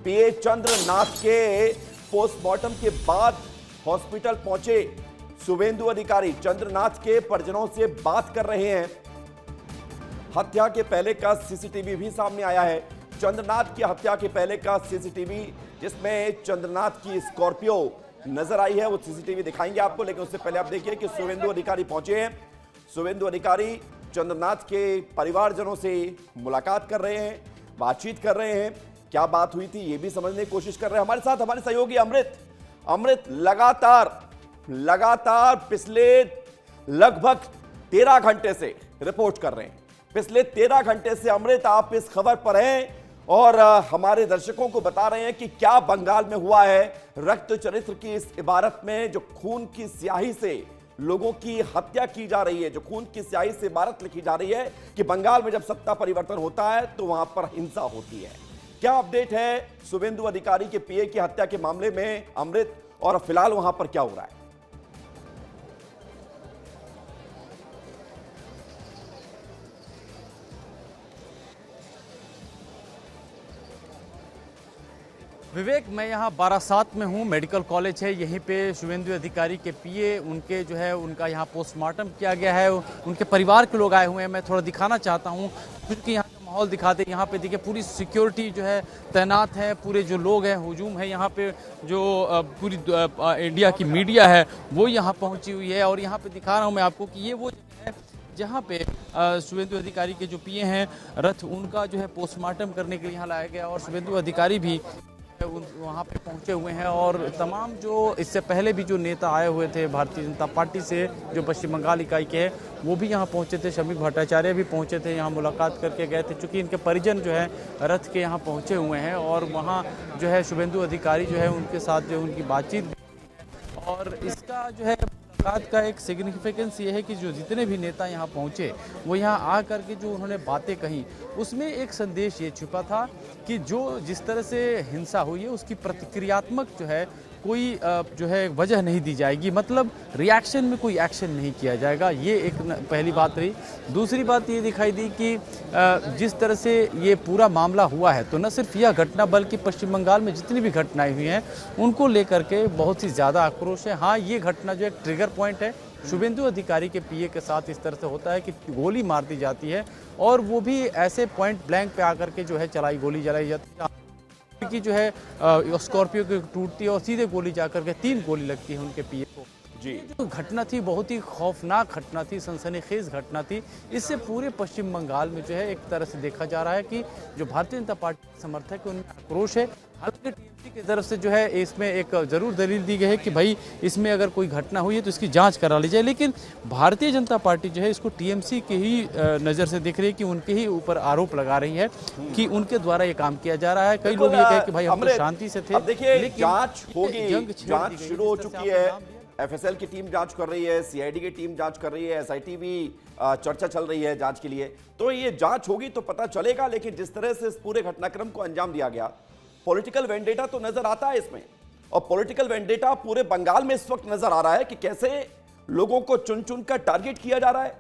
पीए चंद्रनाथ के पोस्टमार्टम के बाद हॉस्पिटल पहुंचे शुभेंदु अधिकारी चंद्रनाथ के परिजनों से बात कर रहे हैं। हत्या के पहले का सीसीटीवी भी सामने आया है। चंद्रनाथ की हत्या के पहले का सीसीटीवी, जिसमें चंद्रनाथ की स्कॉर्पियो नजर आई है, वो सीसीटीवी दिखाएंगे आपको। लेकिन उससे पहले आप देखिए कि शुभेंदु अधिकारी पहुंचे हैं। शुभेंदु अधिकारी चंद्रनाथ के परिवारजनों से मुलाकात कर रहे हैं, बातचीत कर रहे हैं। क्या बात हुई थी ये भी समझने की कोशिश कर रहे हैं। हमारे साथ हमारे सहयोगी अमृत लगातार पिछले लगभग 13 घंटे से रिपोर्ट कर रहे हैं। पिछले 13 घंटे से अमृत आप इस खबर पर हैं और हमारे दर्शकों को बता रहे हैं कि क्या बंगाल में हुआ है। रक्त चरित्र की इस इबारत में जो खून की स्याही से लोगों की हत्या की जा रही है, जो खून की स्याही से इबारत लिखी जा रही है कि बंगाल में जब सत्ता परिवर्तन होता है तो वहां पर हिंसा होती है। क्या अपडेट है शुभेंदु अधिकारी के पीए की हत्या के मामले में अमृत, और फिलहाल वहां पर क्या हो रहा है? विवेक, मैं यहाँ बारासात में हूँ। मेडिकल कॉलेज है, यहीं पे शुभेंदु अधिकारी के पीए उनके जो है उनका यहाँ पोस्टमार्टम किया गया है। उनके परिवार के लोग आए हुए हैं। मैं थोड़ा दिखाना चाहता हूँ क्योंकि यहाँ का माहौल दिखाते। यहाँ पे देखिए पूरी सिक्योरिटी जो है तैनात है, पूरे जो लोग हैं हुजूम है। यहाँ पे जो पूरी इंडिया की मीडिया है वो यहाँ पहुँची हुई है। और यहाँ पे दिखा रहा हूँ मैं आपको कि ये वो जगह है जहाँ पे शुभेंदु अधिकारी के जो पीए हैं रथ, उनका जो है पोस्टमार्टम करने के लिए यहाँ लाया गया। और शुभेंदु अधिकारी भी वहाँ पे पहुँचे हुए हैं। और तमाम जो इससे पहले भी जो नेता आए हुए थे भारतीय जनता पार्टी से, जो पश्चिम बंगाल इकाई के हैं, वो भी यहाँ पहुँचे थे। शमीक भट्टाचार्य भी पहुँचे थे, यहाँ मुलाकात करके गए थे। चूँकि इनके परिजन जो है रथ के यहाँ पहुँचे हुए हैं और वहाँ जो है शुभेंदु अधिकारी जो है उनके साथ जो उनकी बातचीत भी है। और इसका जो है मुलाकात का एक सिग्निफिकेंस ये है कि जो जितने भी नेता यहाँ पहुँचे वो यहाँ आ करके जो उन्होंने बातें कही, उसमें एक संदेश ये छुपा था कि जो जिस तरह से हिंसा हुई है उसकी प्रतिक्रियात्मक जो है कोई जो है वजह नहीं दी जाएगी। मतलब रिएक्शन में कोई एक्शन नहीं किया जाएगा। ये एक पहली बात रही। दूसरी बात ये दिखाई दी कि जिस तरह से ये पूरा मामला हुआ है, तो न सिर्फ यह घटना बल्कि पश्चिम बंगाल में जितनी भी घटनाएं हुई हैं उनको लेकर के बहुत ही ज़्यादा आक्रोश है। हाँ, ये घटना जो एक ट्रिगर पॉइंट है। शुभेंदु अधिकारी के पीए के साथ इस तरह से होता है कि गोली मार दी जाती है, और वो भी ऐसे पॉइंट ब्लैंक पे आकर के जो है गोली चलाई जाती है की जो है स्कॉर्पियो की टूटती है और सीधे गोली जाकर के 3 गोली लगती है उनके पीए को। जी, जो घटना थी बहुत ही खौफनाक घटना थी, सनसनीखेज घटना थी। इससे पूरे पश्चिम बंगाल में जो है एक तरह से देखा जा रहा है कि जो भारतीय जनता पार्टी के समर्थक है उनमें आक्रोश है। हालांकि टीएमसी की तरफ से जो है इसमें एक जरूर दलील दी गई है कि भाई इसमें अगर कोई घटना हुई है तो इसकी जांच करा ली जाए। लेकिन भारतीय जनता पार्टी जो है इसको टीएमसी के ही नज़र से देख रही है कि उनके ही ऊपर आरोप लगा रही है कि उनके द्वारा ये काम किया जा रहा है। कई लोग ये कहे कि भाई हम तो शांति से थे। अब देखिए जांच होगी, जांच शुरू हो चुकी है। एफएसएल की टीम जांच कर रही है, सीआईडी की टीम जांच कर रही है, एसआईटी भी चर्चा चल रही है जांच के लिए। तो ये जांच होगी तो पता चलेगा। लेकिन जिस तरह से इस पूरे घटनाक्रम को अंजाम दिया गया, पॉलिटिकल वेंडेटा तो नजर आता है इसमें। और पॉलिटिकल वेंडेटा पूरे बंगाल में इस वक्त नजर आ रहा है कि कैसे लोगों को चुन चुन कर टारगेट किया जा रहा है,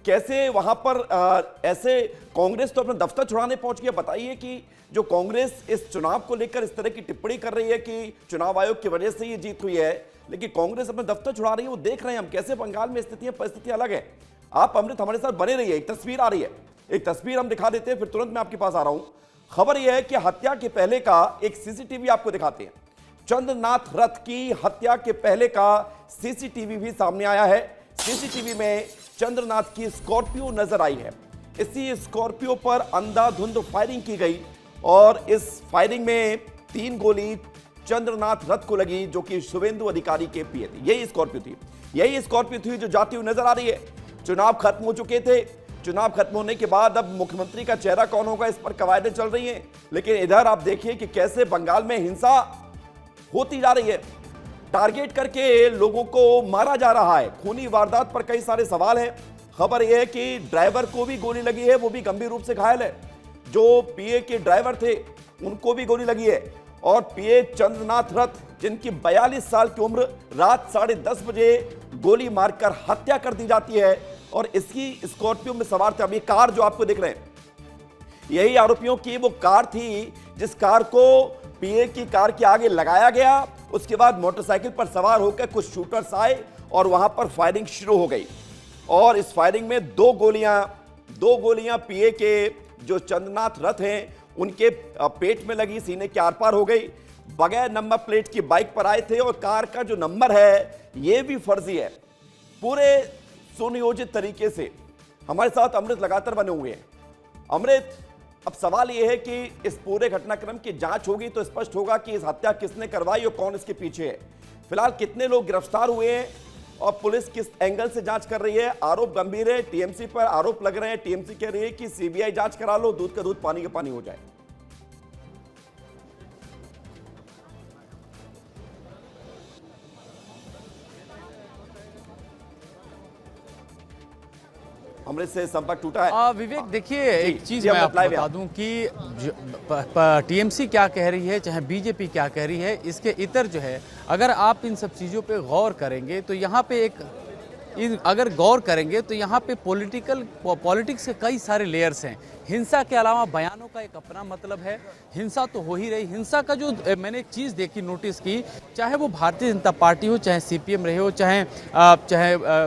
कैसे वहां पर ऐसे कांग्रेस तो अपना दफ्तर छुड़ाने पहुंच गया। बताइए कि जो कांग्रेस इस चुनाव को लेकर इस तरह की टिप्पणी कर रही है कि चुनाव आयोग की वजह से ये जीत हुई है, लेकिन कांग्रेस अपना दफ्तर छुड़ा रही है। वो देख रहे हैं हम कैसे बंगाल में स्थितियां परिस्थितियां अलग है। आप अमृत हमारे साथ बने रहिए। एक तस्वीर आ रही है, एक तस्वीर हम दिखा देते हैं, फिर तुरंत मैं आपके पास आ रहा हूं। खबर यह है कि हत्या के पहले का एक सीसीटीवी आपको दिखाते हैं। चंद्रनाथ रथ की हत्या के पहले का सीसीटीवी भी सामने आया है। सीसीटीवी में चंद्रनाथ की स्कॉर्पियो नजर आई है। इसी स्कॉर्पियो पर अंधाधुंध फायरिंग की गई और इस फायरिंग में 3 गोली चंद्रनाथ रथ को लगी, जो कि शुभेंदु अधिकारी के पीए थी। यही स्कॉर्पियो थी जो जाती हुई नजर आ रही है। चुनाव खत्म हो चुके थे। चुनाव खत्म होने के बाद अब मुख्यमंत्री का चेहरा कौन होगा, इस पर कवायदें चल रही हैं। लेकिन इधर आप देखिए कि कैसे बंगाल में हिंसा होती जा रही है। टारगेट करके लोगों को मारा जा रहा है। खूनी वारदात पर कई सारे सवाल हैं। खबर यह है कि ड्राइवर को भी गोली लगी है, वो भी गंभीर रूप से घायल है। जो पीए के ड्राइवर थे उनको भी गोली लगी है। और पीए चंद्रनाथ रथ, जिनकी 42 साल की उम्र, रात 10:30 बजे गोली मारकर हत्या कर दी जाती है। और इसकी स्कॉर्पियो में सवार थे। अब ये कार जो आपको दिख रहे हैं, यही आरोपियों की वो कार थी जिस कार को पीए की कार के आगे लगाया गया। उसके बाद मोटरसाइकिल पर सवार होकर कुछ शूटर्स आए और वहां पर फायरिंग शुरू हो गई और इस फायरिंग में दो गोलियां पीए के जो चंद्रनाथ रथ हैं उनके पेट में लगी, सीने के आर पार हो गई। बगैर नंबर प्लेट की बाइक पर आए थे और कार का जो नंबर है यह भी फर्जी है। पूरे सुनियोजित तरीके से हमारे साथ अमृत लगातार बने हुए हैं। अमृत, अब सवाल यह है कि इस पूरे घटनाक्रम की जांच होगी तो स्पष्ट होगा कि इस हत्या किसने करवाई और कौन इसके पीछे है। फिलहाल कितने लोग गिरफ्तार हुए हैं और पुलिस किस एंगल से जांच कर रही है? आरोप गंभीर है, टीएमसी पर आरोप लग रहे हैं। टीएमसी कह रही है कि सीबीआई जांच करा लो, दूध का दूध पानी का पानी हो जाए। अमृत से संपर्क टूटा है। विवेक, देखिए एक चीज मैं आपको बता दूं कि टीएमसी क्या कह रही है, चाहे बीजेपी क्या कह रही है, इसके इतर जो है, अगर आप इन सब चीजों पे गौर करेंगे तो यहाँ पे यहाँ पे पॉलिटिक्स के कई सारे लेयर्स हैं। हिंसा के अलावा बयानों का एक अपना मतलब है। हिंसा तो हो ही रही। हिंसा का जो मैंने एक चीज़ देखी, नोटिस की, चाहे वो भारतीय जनता पार्टी हो, चाहे सीपीएम रहे हो, चाहे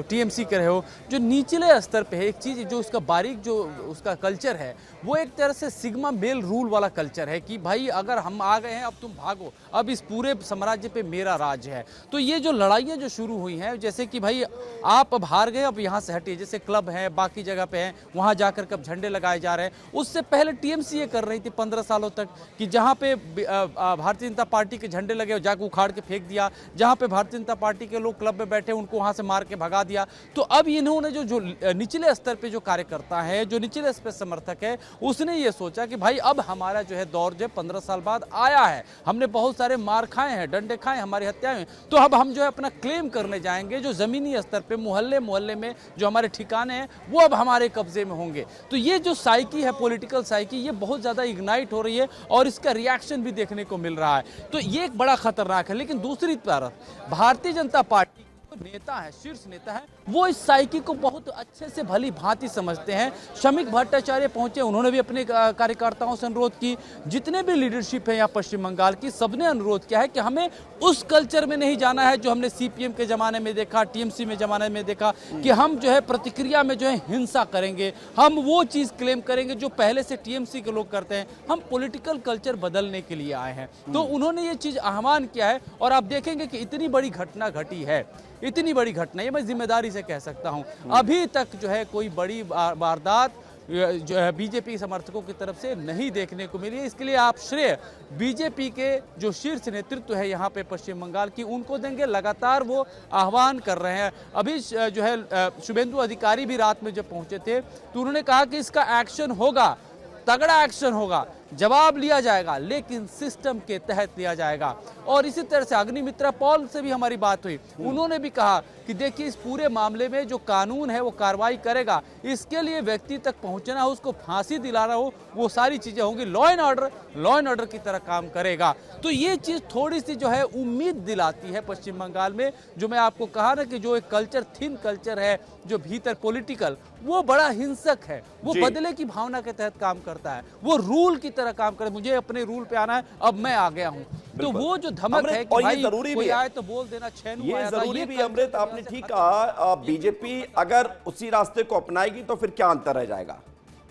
टीएमसी के रहे हो, जो निचले स्तर पे है, एक चीज़ जो उसका बारीक जो उसका कल्चर है वो एक तरह से सिग्मा मेल रूल वाला कल्चर है कि भाई अगर हम आ गए हैं अब तुम भागो, अब इस पूरे साम्राज्य पे मेरा राज है। तो ये जो लड़ाइयाँ जो शुरू हुई हैं, जैसे कि भाई आप अब हार गए, अब यहाँ से हटिए, जैसे क्लब है, बाकी जगह पे हैं, वहाँ जाकर कब झंडे लगाए जा रहे हैं। उससे पहले टीएमसी ये कर रही थी 15 सालों तक कि जहाँ पे भारतीय जनता पार्टी के झंडे लगे जाकर उखाड़ के फेंक दिया, जहाँ पे भारतीय जनता पार्टी के लोग क्लब में बैठे उनको वहाँ से मार के भगा दिया। तो अब इन्होंने जो निचले स्तर पे जो कार्यकर्ता है, जो निचले स्तर समर्थक है, उसने ये सोचा कि भाई अब हमारा जो है दौर जो 15 साल बाद आया है, हमने बहुत सारे मार खाए हैं, डंडे खाए, हमारी हत्याएं, तो अब हम जो है अपना क्लेम करने जाएंगे। जो जमीनी स्तर पे मोहल्ले में जो हमारे ठिकाने हैं वो अब हमारे कब्जे में होंगे। तो ये जो साइकी है, पॉलिटिकल साइकी, ये बहुत ज़्यादा इग्नाइट हो रही है और इसका रिएक्शन भी देखने को मिल रहा है। तो ये एक बड़ा खतरनाक है। लेकिन दूसरी तरफ भारतीय जनता पार्टी नेता है, शीर्ष नेता है, वो इस साइकी को बहुत अच्छे से भली भांति समझते हैं। शमीक भट्टाचार्य पहुंचे, उन्होंने भी अपने कार्यकर्ताओं से अनुरोध की, जितने भी लीडरशिप है यहाँ पश्चिम बंगाल की, सबने अनुरोध किया है कि हमें उस कल्चर में नहीं जाना है जो हमने सीपीएम के जमाने में देखा, टीएमसी में जमाने में देखा, कि हम जो है प्रतिक्रिया में जो है हिंसा करेंगे, हम वो चीज क्लेम करेंगे जो पहले से टीएमसी के लोग करते हैं। हम पॉलिटिकल कल्चर बदलने के लिए आए हैं। तो उन्होंने ये चीज आह्वान किया है और आप देखेंगे कि इतनी बड़ी घटना घटी है, इतनी बड़ी घटना, ये मैं जिम्मेदारी से कह सकता हूं, अभी तक जो है कोई बड़ी वारदात जो है बीजेपी समर्थकों की तरफ से नहीं देखने को मिली है। इसके लिए आप श्रेय बीजेपी के जो शीर्ष नेतृत्व है यहाँ पे पश्चिम बंगाल की, उनको देंगे। लगातार वो आह्वान कर रहे हैं। अभी जो है शुभेंदु अधिकारी भी रात में जब पहुंचे थे तो उन्होंने कहा कि इसका एक्शन होगा, तगड़ा एक्शन होगा, जवाब लिया जाएगा, लेकिन सिस्टम के तहत लिया जाएगा। और इसी तरह से अग्निमित्रा पॉल से भी हमारी बात हुई, उन्होंने भी कहा कि देखिए इस पूरे मामले में जो कानून है वो कार्रवाई करेगा, इसके लिए व्यक्ति तक पहुंचना हो, उसको फांसी दिलाना हो, वो सारी चीजें होंगी, लॉ एंड ऑर्डर की तरह काम करेगा। तो ये चीज थोड़ी सी जो है उम्मीद दिलाती है पश्चिम बंगाल में। जो मैं आपको कहा ना कि जो एक कल्चर, थिन कल्चर है जो भीतर पॉलिटिकल, वो बड़ा हिंसक है, वो बदले की भावना के तहत काम करता है, वो रूल की तरह काम करे, मुझे अपने रूल पे आना है, अब मैं आ गया हूं। तो वो जो धमक है कि भाई कोई आए तो बोल देना, छेनू आया था, जरूरी भी। अमृत, आपने ठीक कहा, बीजेपी अगर उसी रास्ते को अपनाएगी तो फिर क्या अंतर रह जाएगा?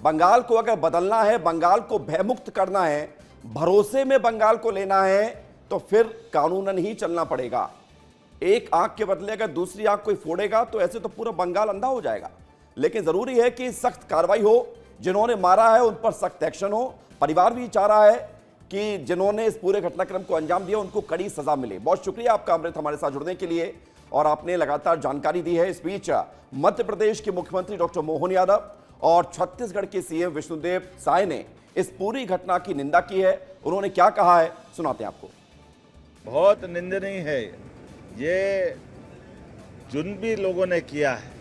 बंगाल को अगर बदलना है, बंगाल को भयमुक्त करना है, भरोसे में बंगाल को लेना है, तो फिर कानूनन ही चलना पड़ेगा। एक आंख के बदले अगर दूसरी आंख कोई फोड़ेगा तो ऐसे तो पूरा बंगाल अंधा हो जाएगा। लेकिन जरूरी है कि सख्त कार्रवाई हो, जिन्होंने मारा है उन पर सख्त एक्शन हो। परिवार भी चाह रहा है कि जिन्होंने इस पूरे घटनाक्रम को अंजाम दिया उनको कड़ी सजा मिले। बहुत शुक्रिया आपका अमृत, हमारे साथ जुड़ने के लिए, और आपने लगातार जानकारी दी है। इस बीच मध्य प्रदेश के मुख्यमंत्री डॉक्टर मोहन यादव और छत्तीसगढ़ के सीएम विष्णुदेव साय ने इस पूरी घटना की निंदा की है। उन्होंने क्या कहा है, सुनाते हैं आपको। बहुत निंदनीय है ये, जिन भी लोगों ने किया है।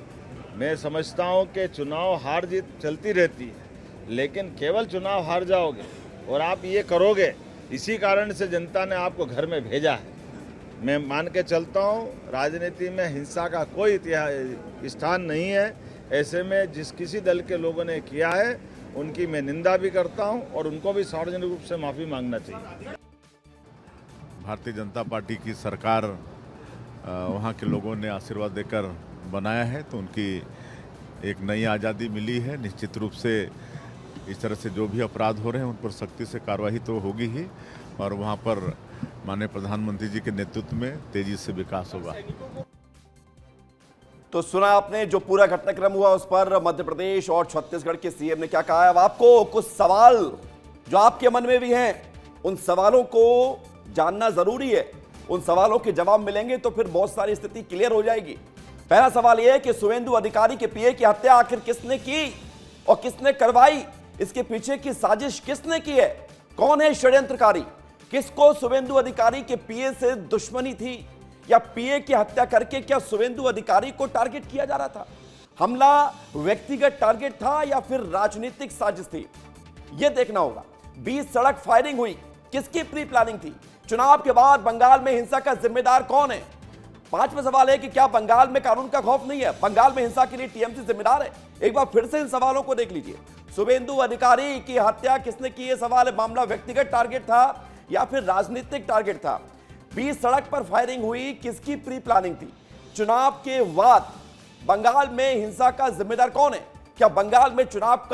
मैं समझता हूं कि चुनाव हार जीत चलती रहती है, लेकिन केवल चुनाव हार जाओगे और आप ये करोगे, इसी कारण से जनता ने आपको घर में भेजा है। मैं मान के चलता हूं राजनीति में हिंसा का कोई स्थान नहीं है। ऐसे में जिस किसी दल के लोगों ने किया है उनकी मैं निंदा भी करता हूं और उनको भी सार्वजनिक रूप से माफ़ी मांगना चाहिए। भारतीय जनता पार्टी की सरकार वहाँ के लोगों ने आशीर्वाद देकर बनाया है, तो उनकी एक नई आज़ादी मिली है। निश्चित रूप से इस तरह से जो भी अपराध हो रहे हैं उन पर सख्ती से कार्रवाई तो होगी ही, और वहाँ पर माननीय प्रधानमंत्री जी के नेतृत्व में तेजी से विकास होगा। तो सुना आपने जो पूरा घटनाक्रम हुआ, उस पर मध्य प्रदेश और छत्तीसगढ़ के सीएम ने क्या कहा है। अब आपको कुछ सवाल जो आपके मन में भी हैं, उन सवालों को जानना जरूरी है। उन सवालों के जवाब मिलेंगे तो फिर बहुत सारी स्थिति क्लियर हो जाएगी। पहला सवाल यह है कि शुवेंदु अधिकारी के पीए की हत्या आखिर किसने की और किसने करवाई? इसके पीछे की साजिश किसने की है? कौन है षड्यंत्रकारी? किसको शुवेंदु अधिकारी के पीए से दुश्मनी थी, या पीए की हत्या करके क्या शुवेंदु अधिकारी को टारगेट किया जा रहा था? हमला व्यक्तिगत टारगेट था या फिर राजनीतिक साजिश थी? यह देखना होगा। 20 सड़क फायरिंग हुई, किसकी प्री प्लानिंग थी? चुनाव के बाद बंगाल में हिंसा का जिम्मेदार कौन है? पांचवा सवाल है कि क्या बंगाल में कानून का खौफ नहीं है? बंगाल में हिंसा के लिए टीएमसी जिम्मेदार है? एक बार फिर से इन सवालों को देख लीजिए। शुवेंदु अधिकारी की हत्या किसने की? यह सवाल है। मामला व्यक्तिगत टारगेट था या फिर राजनीतिक टारगेट था? 20 सड़क पर फायरिंग हुई, किसकी प्री प्लानिंग थी? चुनाव के बाद बंगाल में हिंसा का जिम्मेदार कौन है? क्या बंगाल में चुनाव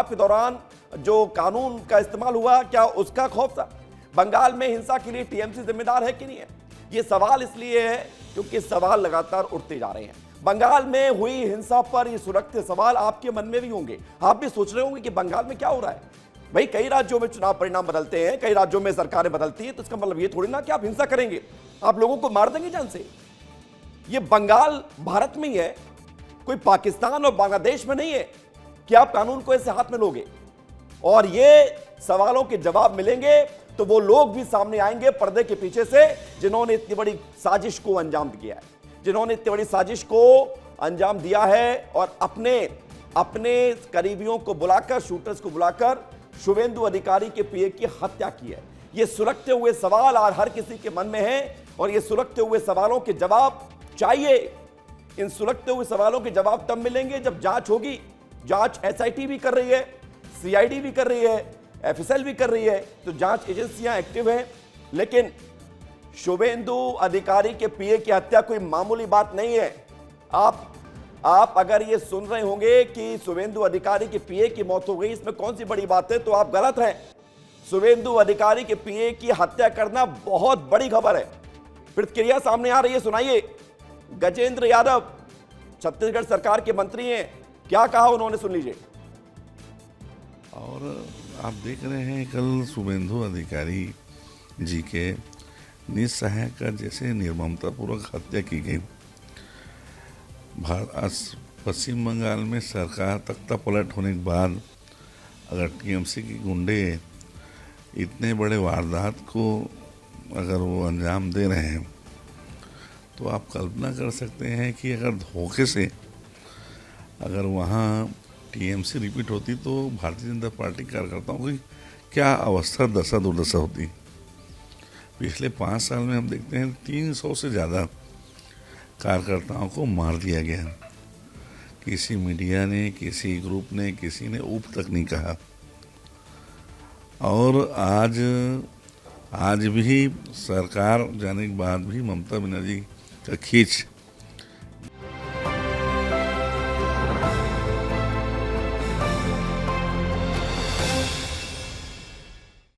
के दौरान जो कानून का इस्तेमाल हुआ, क्या उसका खौफ था? बंगाल में हिंसा के लिए टीएमसी जिम्मेदार है कि नहीं है? ये सवाल इसलिए है क्योंकि सवाल लगातार उठते जा रहे हैं। बंगाल में हुई हिंसा पर ये सुरक्षित सवाल आपके मन में भी होंगे। आप भी सोच रहे होंगे कि बंगाल में क्या हो रहा है। भाई, कई राज्यों में चुनाव परिणाम बदलते हैं, कई राज्यों में सरकारें बदलती हैं, तो इसका मतलब ये थोड़ी ना कि आप हिंसा करेंगे, आप लोगों को मार देंगे जान से। ये बंगाल भारत में ही है, कोई पाकिस्तान और बांग्लादेश में नहीं है कि आप कानून को ऐसे हाथ में लोगे। और ये सवालों के जवाब मिलेंगे तो वो लोग भी सामने आएंगे पर्दे के पीछे से, जिन्होंने इतनी बड़ी साजिश को अंजाम दिया है, जिन्होंने इतनी बड़ी साजिश को अंजाम दिया है और अपने करीबियों को बुलाकर, शूटर्स को बुलाकर शुवेंदु अधिकारी के पीए की हत्या की है। ये सुलगते हुए सवाल आज हर किसी के मन में है, और ये सुलगते हुए सवालों के जवाब चाहिए। इन सुलगते हुए सवालों के जवाब तब मिलेंगे जब जांच होगी। जांच एसआईटी भी कर रही है, सीआईडी भी कर रही है, एफएसएल भी कर रही है, तो जांच एजेंसियां एक्टिव हैं। लेकिन शुवेंदु अधिकारी के पीए की हत्या कोई मामूली बात नहीं है। आप अगर ये सुन रहे होंगे कि शुवेंदु अधिकारी के पीए की मौत हो गई, इसमें कौन सी बड़ी बात है, तो आप गलत हैं। शुवेंदु अधिकारी के पीए की हत्या करना बहुत बड़ी खबर है। प्रतिक्रिया सामने आ रही है, सुनाइए। गजेंद्र यादव छत्तीसगढ़ सरकार के मंत्री हैं, क्या कहा उन्होंने, सुन लीजिए। और आप देख रहे हैं कल शुवेंदु अधिकारी जी के निस्सहाय का जैसे निर्ममतापूर्वक हत्या की गई। पश्चिम बंगाल में सरकार तख्ता पलट होने के बाद अगर टीएमसी के गुंडे इतने बड़े वारदात को अगर वो अंजाम दे रहे हैं, तो आप कल्पना कर सकते हैं कि अगर धोखे से अगर वहाँ टीएमसी रिपीट होती तो भारतीय जनता पार्टी कार्यकर्ताओं की क्या अवस्था, दशा दुर्दशा होती। पिछले 5 साल में हम देखते हैं 300 से ज़्यादा कार्यकर्ताओं को मार दिया गया। किसी मीडिया ने, किसी ग्रुप ने, किसी ने उप तक नहीं कहा। और आज भी सरकार जाने के बाद भी ममता बनर्जी का खींच